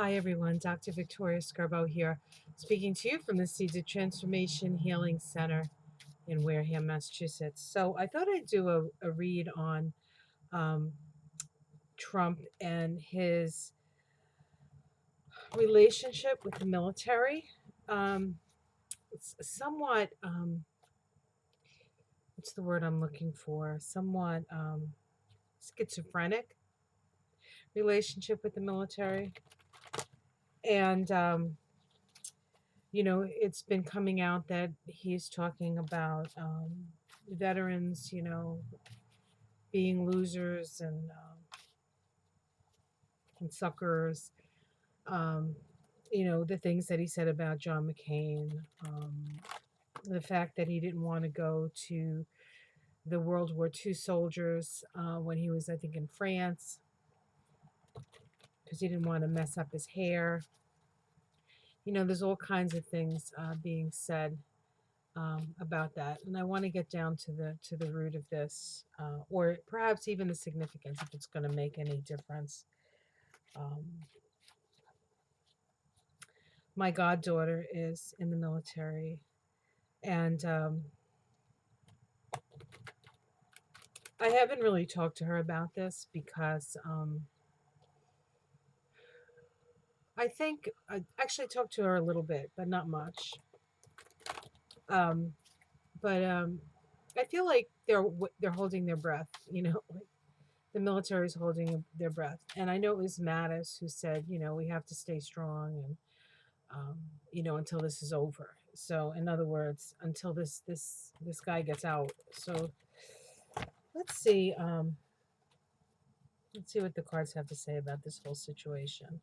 Hi, everyone. Dr. Victoria Scarbo here, speaking to you from the Seeds of Transformation Healing Center in Wareham, Massachusetts. So, I thought I'd do a read on um, Trump and his relationship with the military. Um, it's somewhat, what's the word I'm looking for? Somewhat schizophrenic relationship with the military. And it's been coming out that he's talking about veterans, being losers and suckers. Um, the things that he said about John McCain, the fact that he didn't want to go to the World War II soldiers when he was, I think, in France because he didn't want to mess up his hair. There's all kinds of things being said about that, and I want to get down to the root of this, or perhaps even the significance, if it's going to make any difference. Um, my goddaughter is in the military, and I haven't really talked to her about this because I think I actually talked to her a little bit, but not much. Um, but I feel like they're holding their breath, like the military is holding their breath. And I know it was Mattis who said, we have to stay strong and until this is over. So in other words, until this guy gets out. So let's see. Let's see what the cards have to say about this whole situation.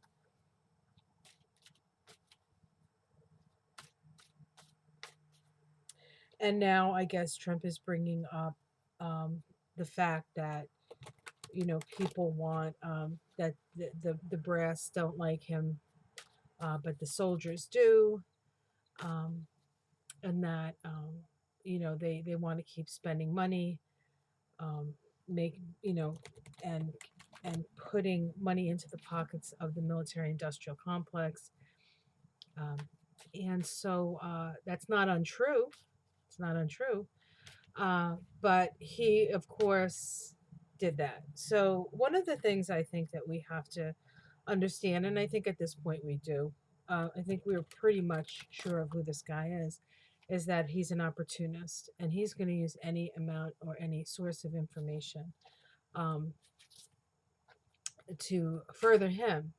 And now I guess Trump is bringing up the fact that people want that the brass don't like him, but the soldiers do, um, and that they want to keep spending money, um, make and and putting money into the pockets of the military industrial complex. Um, and so that's not untrue. It's not untrue. But he, of course, did that. So, one of the things I think that we have to understand, and I think at this point we do, I think we're pretty much sure of who this guy is that he's an opportunist and he's going to use any amount or any source of information um, to further him.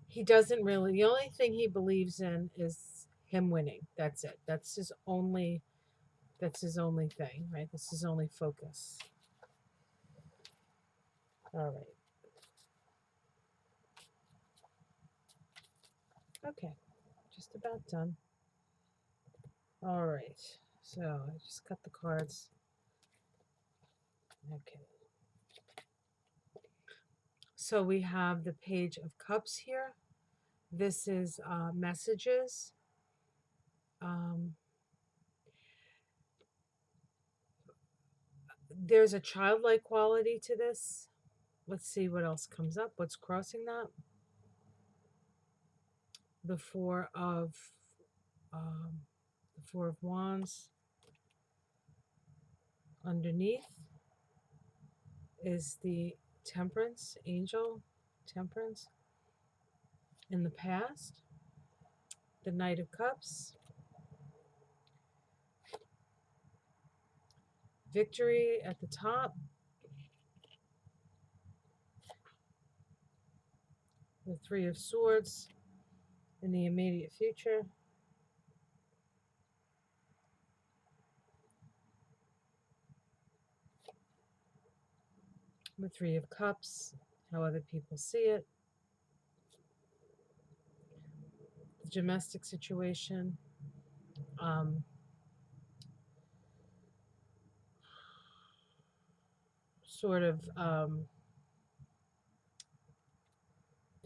He doesn't really, the only thing he believes in is him winning. That's it. That's his only thing, right? That's his only focus. All right. Okay. Just about done. All right. So I just cut the cards. Okay. So we have the Page of Cups here. This is messages. Um, there's a childlike quality to this. Let's see what else comes up. What's crossing that? The um, Four of Wands. Underneath is the Temperance angel. Temperance in the past. The Knight of Cups. Victory at the top. The Three of Swords in the immediate future. The Three of Cups, how other people see it. The domestic situation. Um, sort of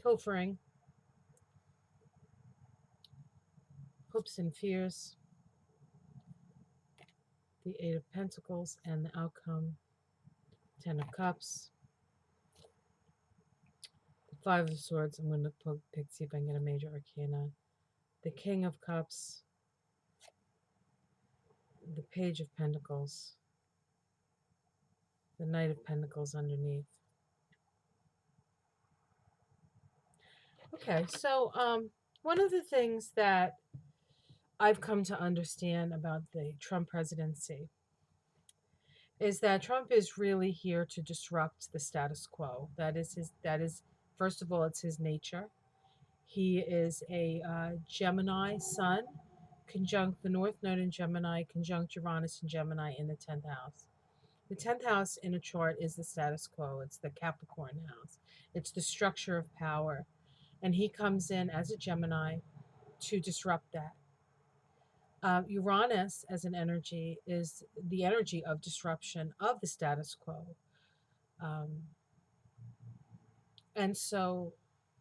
pilfering. Hopes and fears. The Eight of Pentacles and the outcome. Ten of Cups. The Five of Swords. I'm going to pick, see if I can get a major arcana. The King of Cups, the Page of Pentacles, the Knight of Pentacles underneath. Okay, so one of the things that I've come to understand about the Trump presidency is that Trump is really here to disrupt the status quo. That is first of all, it's his nature. He is a Gemini sun, conjunct the North Node in Gemini, conjunct Uranus in Gemini in the 10th house. The 10th house in a chart is the status quo. It's the Capricorn house. It's the structure of power. And he comes in as a Gemini to disrupt that. Uranus as an energy is the energy of disruption of the status quo. Um, and so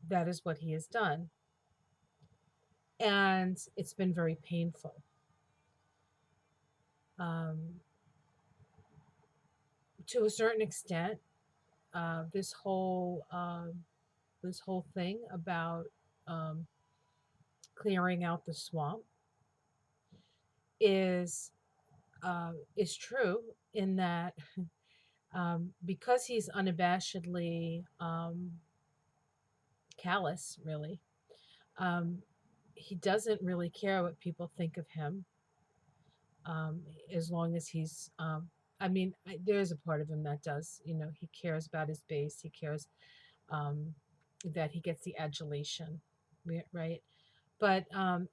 that is what he has done. And it's been very painful. Um, to a certain extent, uh, this whole this whole thing about um, clearing out the swamp is is true in that because he's unabashedly callous, really, um, he doesn't really care what people think of him um, as long as he's. I mean, there is a part of him that does. You know, he cares about his base. He cares um, that he gets the adulation, right? But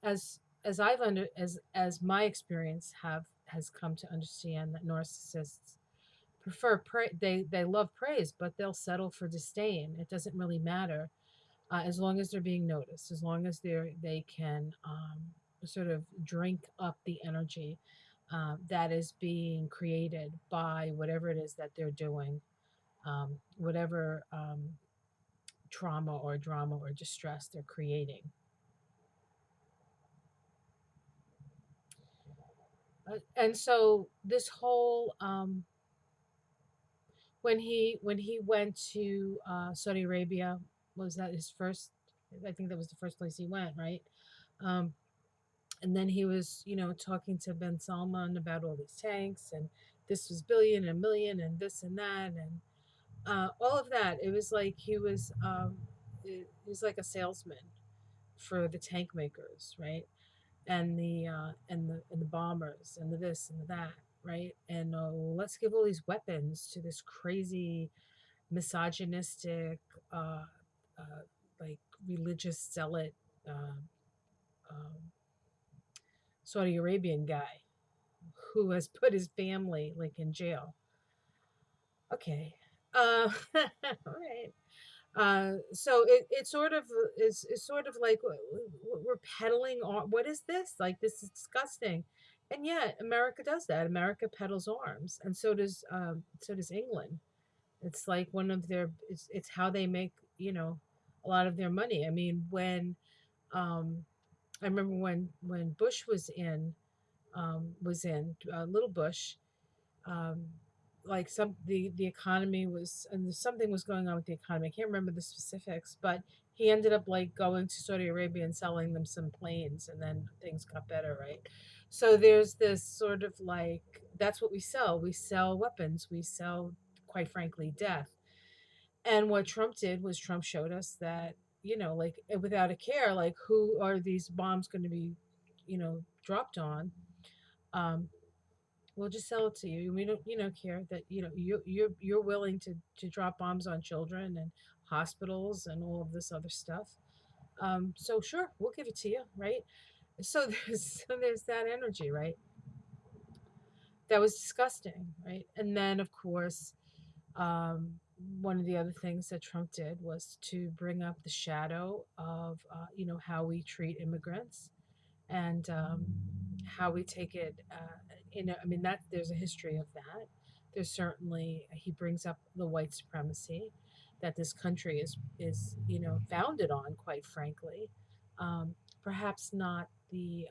as I've under as my experience have has come to understand that narcissists prefer they love praise, but they'll settle for disdain. It doesn't really matter as long as they're being noticed, as long as they can sort of drink up the energy that is being created by whatever it is that they're doing, whatever trauma or drama or distress they're creating. And so this whole when he went to Saudi Arabia, was that his first? I think that was the first place he went, right? Um, and then he was, you know, talking to Ben Salman about all these tanks and this was billion and million and this and that and all of that. It was like he was like a salesman for the tank makers, right? And the bombers and the this and the that, right? And let's give all these weapons to this crazy misogynistic, uh, uh, like religious zealot, uh, um, Saudi Arabian guy who has put his family like in jail. Okay, all right. So it sort of is sort of like we're peddling on what is this? Like this is disgusting. And yet America does that. America peddles arms, and so does England. It's like one of their it's how they make, you know, a lot of their money. I mean, when um I remember when Bush was in little Bush, um like the economy was and something was going on with the economy. I can't remember the specifics, but he ended up like going to Saudi Arabia and selling them some planes, and then things got better, right? So there's this sort of like that's what we sell. We sell weapons. We sell, quite frankly, death. And what Trump did was Trump showed us that, you know, like without a care, like who are these bombs going to be, you know, dropped on? Um, we'll just sell it to you. We don't, you know, care that you know you're willing to drop bombs on children and hospitals and all of this other stuff. So sure, we'll give it to you, right? So there's that energy, right? That was disgusting, right? And then of course Um, one of the other things that Trump did was to bring up the shadow of, you know, how we treat immigrants and how we take it. You know, I mean, that there's a history of that. There's certainly he brings up the white supremacy that this country is you know founded on. Quite frankly, perhaps not the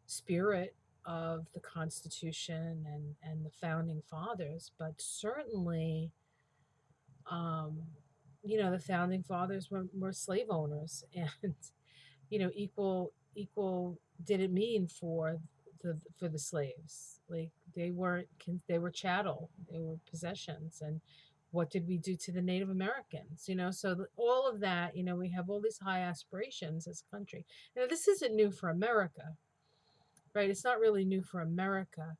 spirit of the Constitution and the founding fathers, but certainly the founding fathers were slave owners, and equal didn't mean for the slaves. Like, they were chattel, they were possessions. And what did we do to the Native Americans? So all of that, we have all these high aspirations as a country. Now, this isn't new for America, right? It's not really new for America,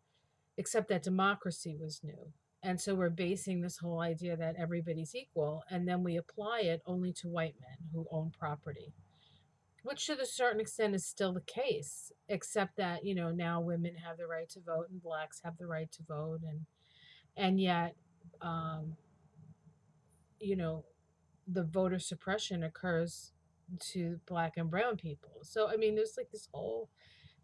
except that democracy was new. And so we're basing this whole idea that everybody's equal, and then we apply it only to white men who own property, which to a certain extent is still the case, except that, now women have the right to vote and blacks have the right to vote. And yet, um, you know, the voter suppression occurs to black and brown people. So, I mean, there's like this whole,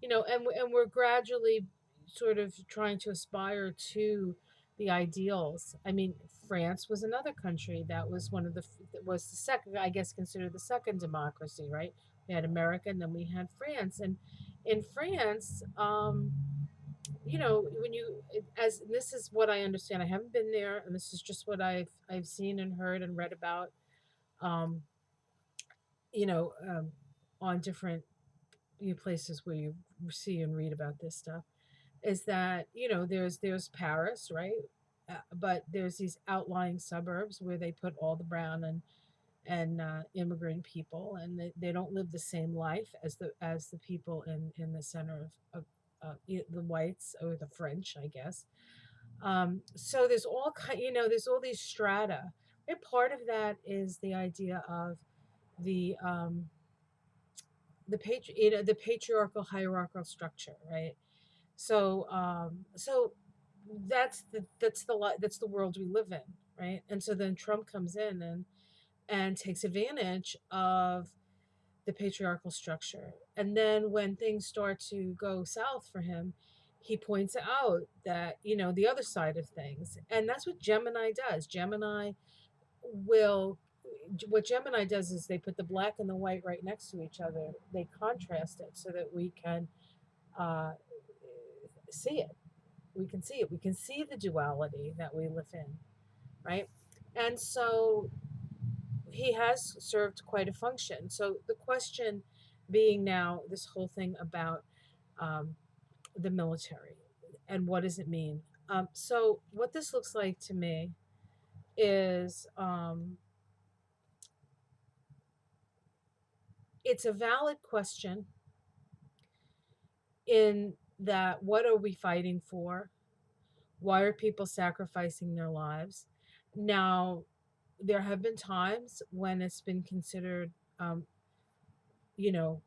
and we're gradually sort of trying to aspire to the ideals. I mean, France was another country that was that was the second, I guess, considered the second democracy, right? We had America, and then we had France. And in France, when as this is what I understand. I haven't been there, and this is just what I've seen and heard and read about. Um, you know, um, on different places where you see and read about this stuff, is that there's Paris, right? But there's these outlying suburbs where they put all the brown and immigrant people, and they don't live the same life as the people in the center of the whites or the French, I guess. So there's all kind, there's all these strata. And part of that is the idea of the the patriarchal hierarchical structure, right? So that's the world we live in, right? And so then Trump comes in and takes advantage of the patriarchal structure. And then when things start to go south for him, he points out that, the other side of things. And that's what Gemini does. Will what Gemini does is they put the black and the white right next to each other. They contrast it so that we can uh, see it. We can see it. We can see the duality that we live in, right? And so he has served quite a function. So the question being now, this whole thing about um, the military and what does it mean? So what this looks like to me is it's a valid question in that what are we fighting for? Why are people sacrificing their lives? Now, there have been times when it's been considered, um, you know,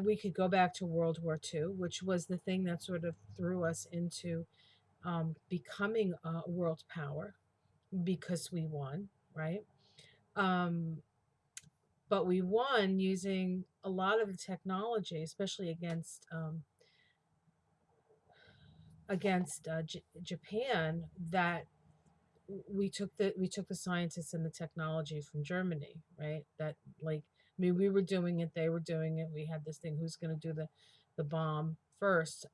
we could go back to World War II, which was the thing that sort of threw us into becoming a world power because we won, right? Um, but we won using a lot of the technology, especially against Japan, that we took the scientists and the technology from Germany, right? That, like, I mean, we were doing it, they were doing it. We had this thing, who's going to do the bomb first?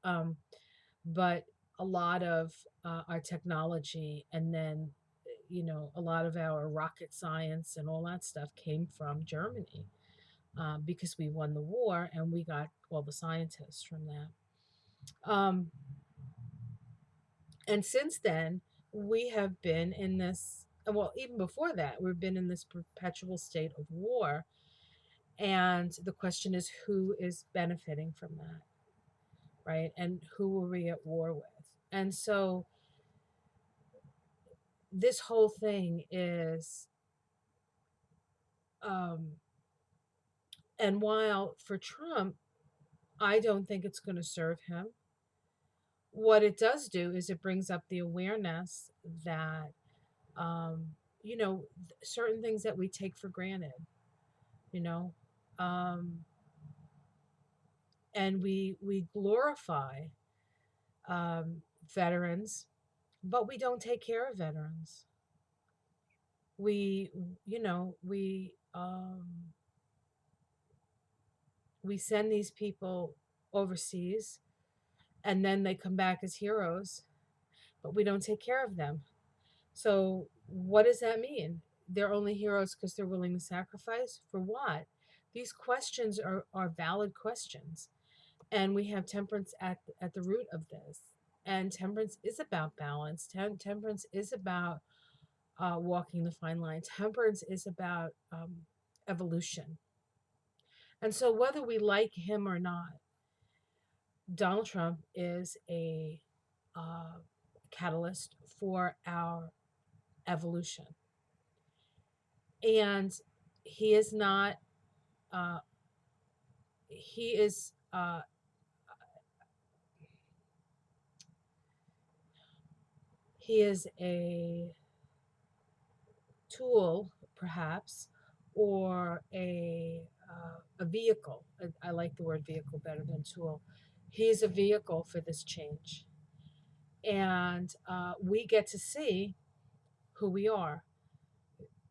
But a lot of our technology, and then a lot of our rocket science and all that stuff came from Germany, because we won the war and we got all the scientists from that. Um, and since then, we have been in this, well, even before that, we've been in this perpetual state of war. And the question is, who is benefiting from that, right? And who are we at war with? And so this whole thing is, um, and while for Trump, I don't think it's going to serve him. What it does do is it brings up the awareness that, um, certain things that we take for granted, you know, um, and we glorify um, veterans, but we don't take care of veterans. We, you know, we send these people overseas, and then they come back as heroes, but we don't take care of them. So what does that mean? they're only heroes because they're willing to sacrifice for what? These questions are valid questions, and we have temperance at the root of this. And temperance is about balance. Temperance is about walking the fine line. Temperance is about evolution. And so, whether we like him or not, Donald Trump is a uh, catalyst for our evolution. And he is not, uh, he is, he is a tool, perhaps, or a vehicle. I like the word vehicle better than tool. He's a vehicle for this change. And we get to see who we are.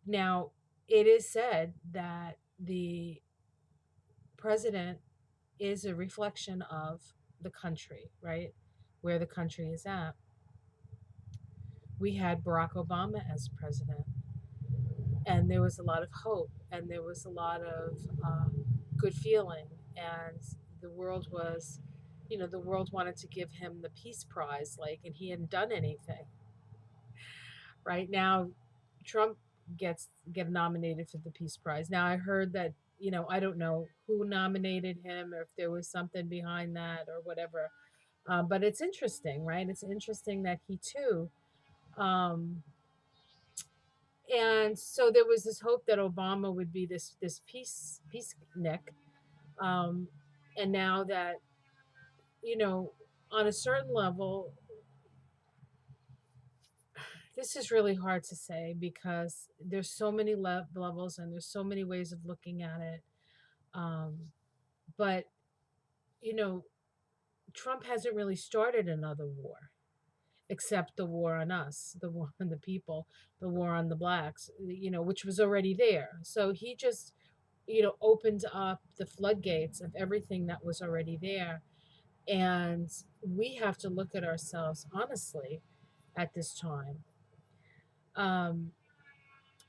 Now, it is said that the president is a reflection of the country, right? Where the country is at. We had Barack Obama as president, and there was a lot of hope, and there was a lot of good feeling, and the world was, the world wanted to give him the Peace Prize, like, and he hadn't done anything. Right now, Trump get nominated for the Peace Prize. Now I heard that, I don't know who nominated him or if there was something behind that or whatever. But it's interesting, right? It's interesting that he too. Um, and so there was this hope that Obama would be this peacenik. Um, and now that, you know, on a certain level, this is really hard to say because there's so many levels and there's so many ways of looking at it. Um, but you know, Trump hasn't really started another war except the war on us, the war on the people, the war on the blacks, which was already there. So he just, opened up the floodgates of everything that was already there. And we have to look at ourselves honestly at this time. Um,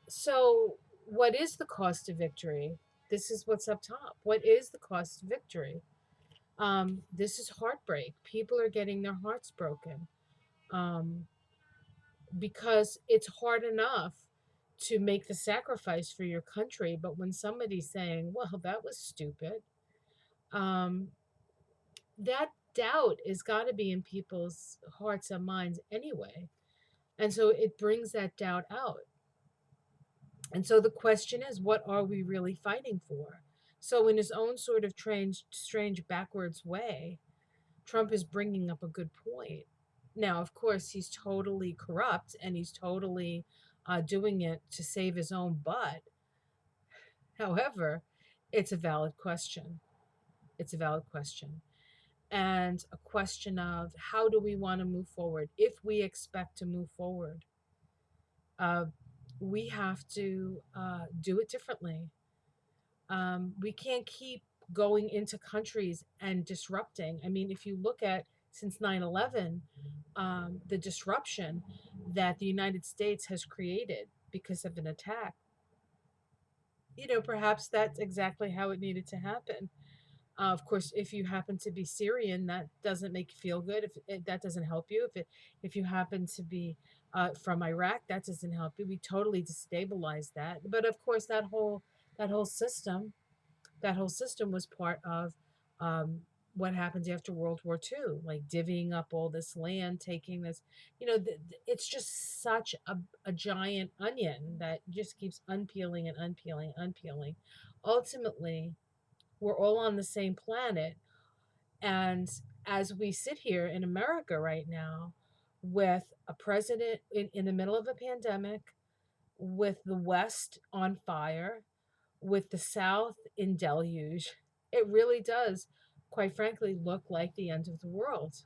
so, what is the cost of victory? This is what's up top. What is the cost of victory? This is heartbreak. People are getting their hearts broken. Um, because it's hard enough to make the sacrifice for your country, but when somebody's saying, well, that was stupid, um, that doubt is got to be in people's hearts and minds anyway. And so it brings that doubt out. And so the question is, what are we really fighting for? So, in his own sort of strange backwards way, Trump is bringing up a good point. Now, of course, he's totally corrupt and he's totally doing it to save his own butt. However, it's a valid question. It's a valid question. And a question of how do we want to move forward? If we expect to move forward, uh, we have to do it differently. We can't keep going into countries and disrupting. I mean, if you look at since 9/11, the disruption that the United States has created because of an attack, perhaps that's exactly how it needed to happen. Of course, if you happen to be Syrian, that doesn't make you feel good. If that doesn't help you, if you happen to be from Iraq, that doesn't help you. We totally destabilized that. But of course, that whole system that whole system was part of um, what happens after World War II, like divvying up all this land, taking this, it's just such a giant onion that just keeps unpeeling and unpeeling, unpeeling. Ultimately, we're all on the same planet. And as we sit here in America right now, with a president in the middle of a pandemic, with the West on fire, with the South in deluge, it really does, quite frankly, look like the end of the world.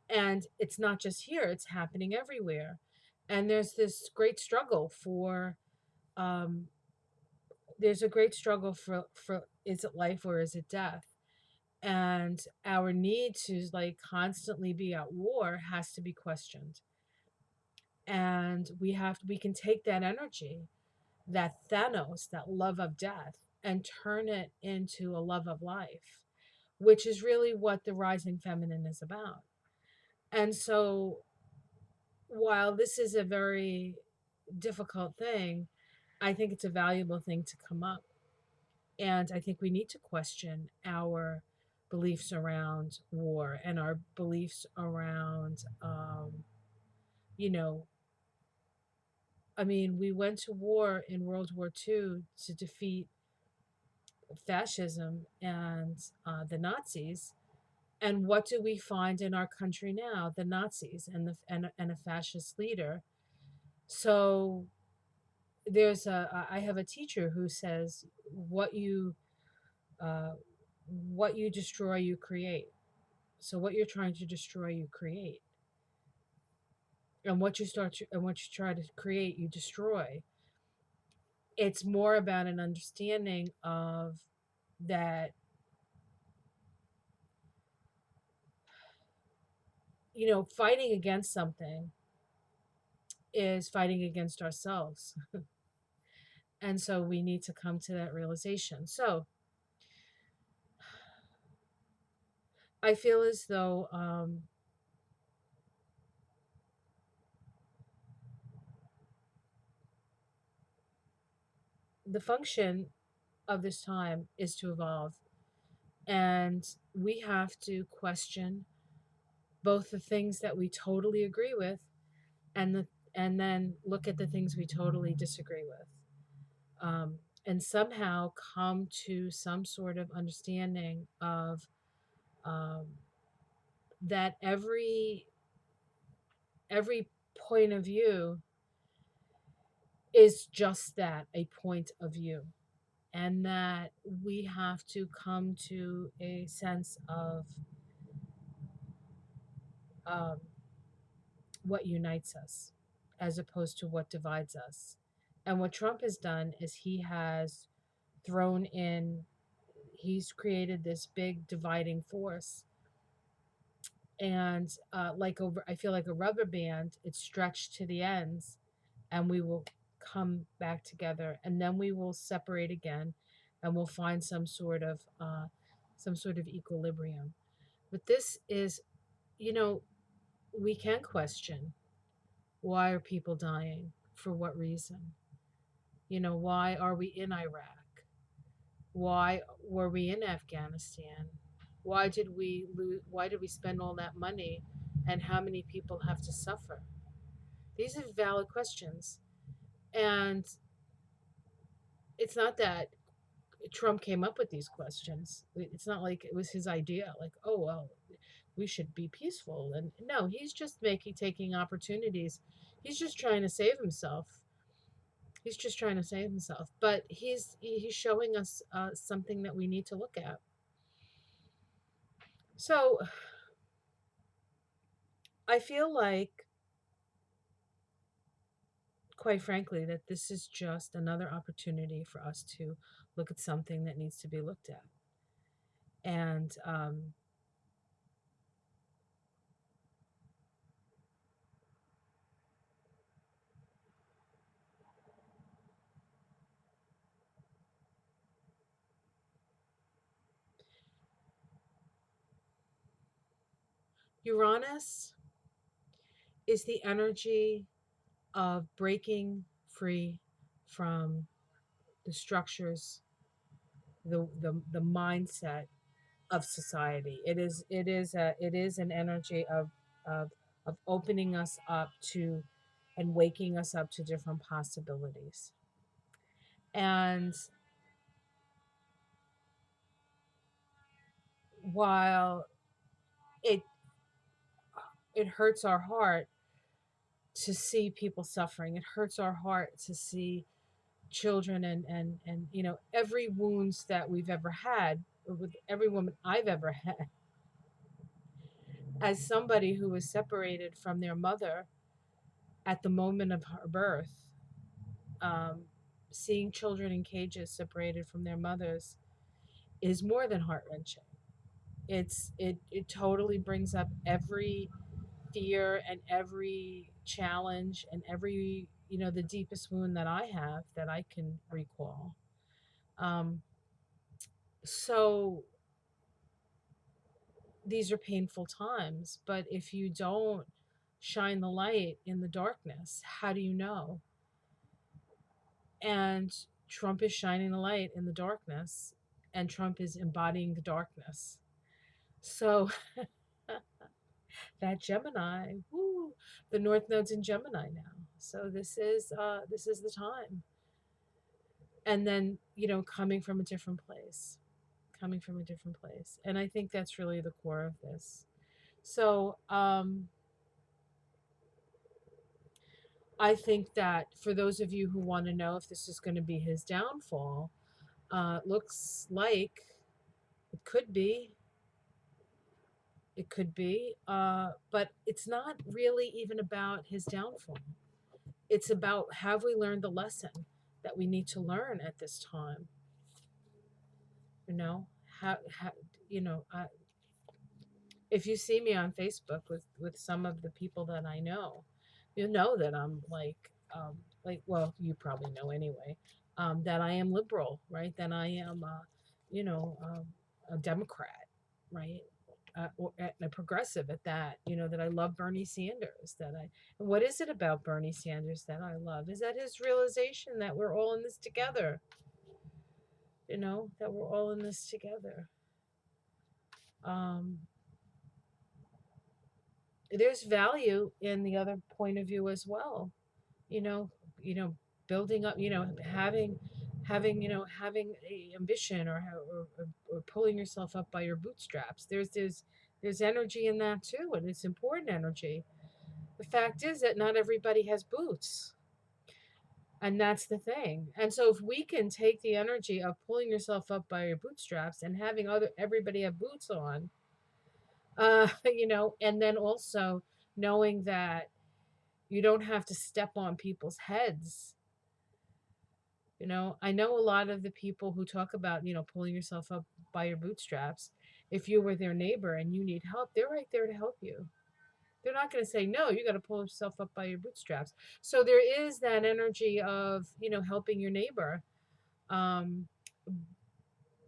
And it's not just here, it's happening everywhere. And um, there's a great struggle for is it life or is it death? And our need to like constantly be at war has to be questioned. And we can take that energy. that Thanos, that love of death, and turn it into a love of life, which is really what the rising feminine is about. And so, while this is a very difficult thing, I think it's a valuable thing to come up. And I think we need to question our beliefs around war and our beliefs around, you know, I mean, we went to war in World War II to defeat fascism and the Nazis. And what do we find in our country now? The Nazis and a fascist leader. So I have a teacher who says uh, what you destroy, you create. So what you're trying to destroy, you create, and what you try to create, you destroy. It's more about an understanding of that, fighting against something is fighting against ourselves. And so we need to come to that realization. So I feel as though the function of this time is to evolve. And we have to question both the things that we totally agree with and then look at the things we totally disagree with. And somehow come to some sort of understanding of um, that every point of view is just that, a point of view, and that we have to come to a sense of um, what unites us as opposed to what divides us. And what Trump has done is thrown in he's created this big dividing force, and I feel like a rubber band, it's stretched to the ends, and we will come back together, and then we will separate again, and we'll find some sort of equilibrium. But this is, you know, we can question, why are people dying? For what reason? Why are we in Iraq? Why were we in Afghanistan? Why did we spend all that money, and how many people have to suffer? These are valid questions. And it's not that Trump came up with these questions. It's not like it was his idea, like, oh, well, we should be peaceful. And no, he's just taking opportunities. He's just trying to save himself. He's just trying to save himself. But he's showing us something that we need to look at. So I feel like, quite frankly, that this is just another opportunity for us to look at something that needs to be looked at. And Uranus is the energy of breaking free from the structures, the mindset of society. It is an energy of of opening us up to and waking us up to different possibilities. And while it it hurts our heart to see people suffering, it hurts our heart to see children and every wounds that we've ever had, with every woman I've ever had, as somebody who was separated from their mother at the moment of her birth, um, seeing children in cages separated from their mothers is more than heart wrenching. It totally brings up every fear and every challenge and every the deepest wound that I have that I can recall. Um, so these are painful times, but if you don't shine the light in the darkness, how do you know? And Trump is shining the light in the darkness, and Trump is embodying the darkness. So that Gemini, woo, the North Node's in Gemini now. So this is the time. And then, coming from a different place, coming from a different place. And I think that's really the core of this. So, I think that for those of you who want to know if this is going to be his downfall, looks like it could be. It could be. But it's not really even about his downfall. It's about, have we learned the lesson that we need to learn at this time? You know, how you know, if you see me on Facebook with some of the people that I know, you know that I'm well, you probably know anyway, that I am liberal, right? That I am, you know, a Democrat, right? Or a progressive at that, that I love Bernie Sanders. And what is it about Bernie Sanders that I love? Is that his realization that we're all in this together, that we're all in this together. Um, there's value in the other point of view as well. You know, you know, building up, having a ambition, or pulling yourself up by your bootstraps. There's energy in that too, and it's important energy. The fact is that not everybody has boots. And that's the thing. And so if we can take the energy of pulling yourself up by your bootstraps and having everybody have boots on, and then also knowing that you don't have to step on people's heads. I know a lot of the people who talk about, pulling yourself up by your bootstraps. If you were their neighbor and you need help, they're right there to help you. They're not going to say, no, you got to pull yourself up by your bootstraps. So there is that energy of, helping your neighbor. Um,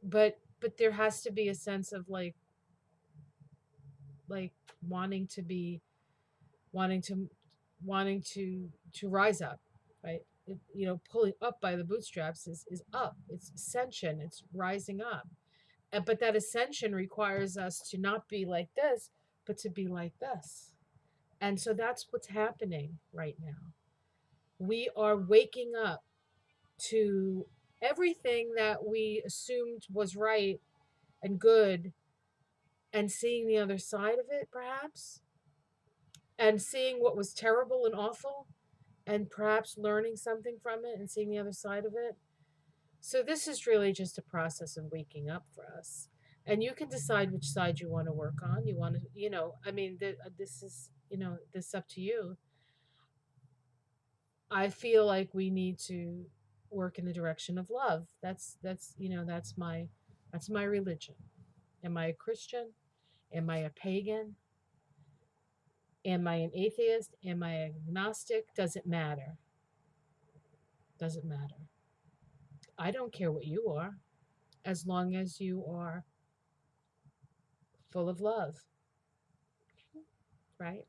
but there has to be a sense of like wanting to be wanting to wanting to rise up, right? Pulling up by the bootstraps is up. It's ascension. It's rising up. But that ascension requires us to not be like this, but to be like this. And so that's what's happening right now. We are waking up to everything that we assumed was right and good, and seeing the other side of it, perhaps, and seeing what was terrible and awful, and perhaps learning something from it and seeing the other side of it. So this is really just a process of waking up for us. And you can decide which side you want to work on. You want to, I mean, this is, this is up to you. I feel like we need to work in the direction of love. That's my religion. Am I a Christian? Am I a pagan? Am I an atheist? Am I agnostic? Doesn't matter. Doesn't matter. I don't care what you are, as long as you are full of love, right?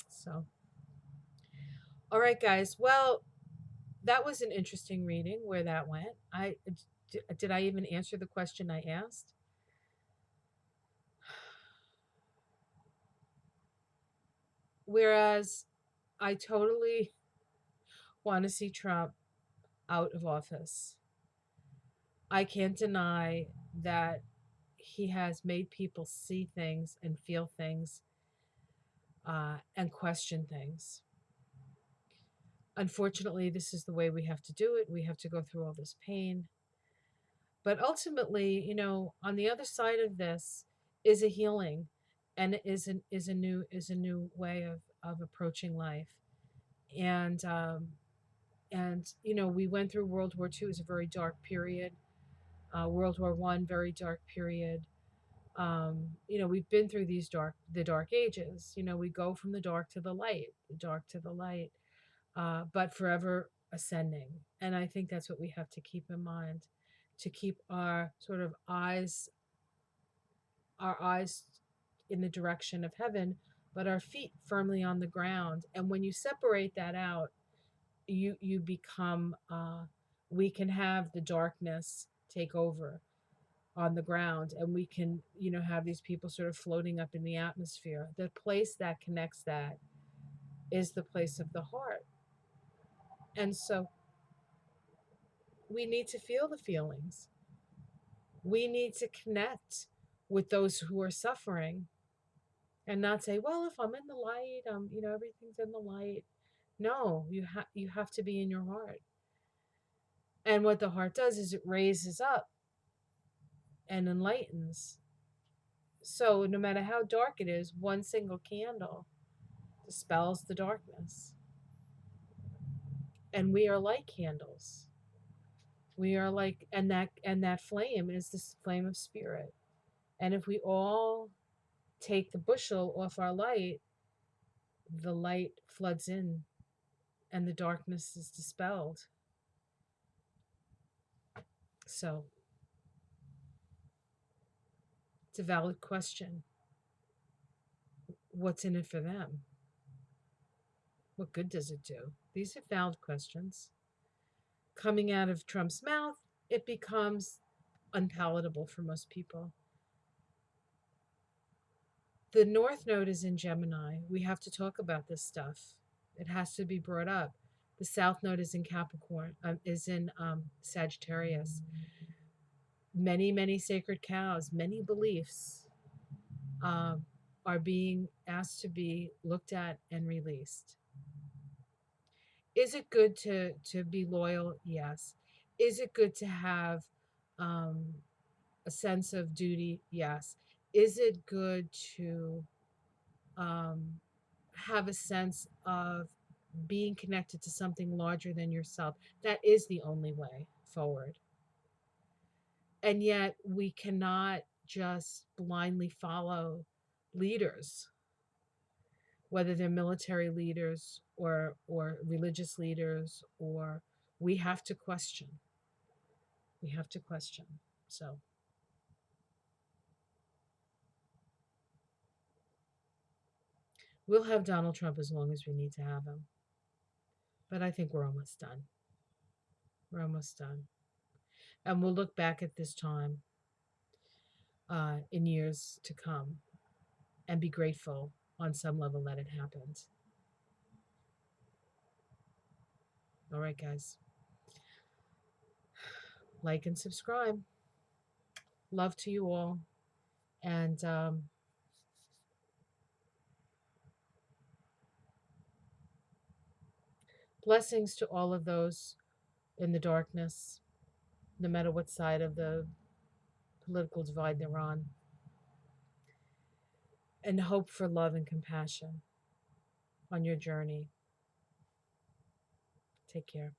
So, all right, guys. Well, that was an interesting reading where that went. Did I even answer the question I asked? Whereas I totally want to see Trump out of office. I can't deny that he has made people see things and feel things, and question things. Unfortunately, this is the way we have to do it. We have to go through all this pain. But ultimately, on the other side of this is a healing, and is a new way of approaching life. And we went through World War II. Is a very dark period. World War One, very dark period. We've been through the dark ages. We go from the dark to the light, the dark to the light. but forever ascending. And I think that's what we have to keep in mind, to keep our sort of eyes in the direction of heaven, but our feet firmly on the ground. And when you separate that out, you become we can have the darkness take over on the ground, and we can, have these people sort of floating up in the atmosphere. The place that connects that is the place of the heart. And so we need to feel the feelings. We need to connect with those who are suffering, and not say, well, if I'm in the light, everything's in the light. No, you have to be in your heart. And what the heart does is it raises up and enlightens. So no matter how dark it is, one single candle dispels the darkness. And we are like candles. We are like, and that flame is this flame of spirit. And if we all take the bushel off our light, the light floods in and the darkness is dispelled. So it's a valid question. What's in it for them? What good does it do? These are valid questions. Coming out of Trump's mouth, it becomes unpalatable for most people. The North Node is in Gemini. We have to talk about this stuff. It has to be brought up. The South Node is in Capricorn, is in Sagittarius. Many, many sacred cows, many beliefs um, are being asked to be looked at and released. Is it good to be loyal? Yes. Is it good to have um, a sense of duty? Yes. Is it good to um, have a sense of being connected to something larger than yourself? That is the only way forward. And yet we cannot just blindly follow leaders, whether they're military leaders or religious leaders, or we have to question. We have to question. So we'll have Donald Trump as long as we need to have him. But I think we're almost done. We're almost done. And we'll look back at this time in years to come and be grateful on some level that it happened. All right, guys. Like and subscribe. Love to you all. And blessings to all of those in the darkness, no matter what side of the political divide they're on. And hope for love and compassion on your journey. Take care.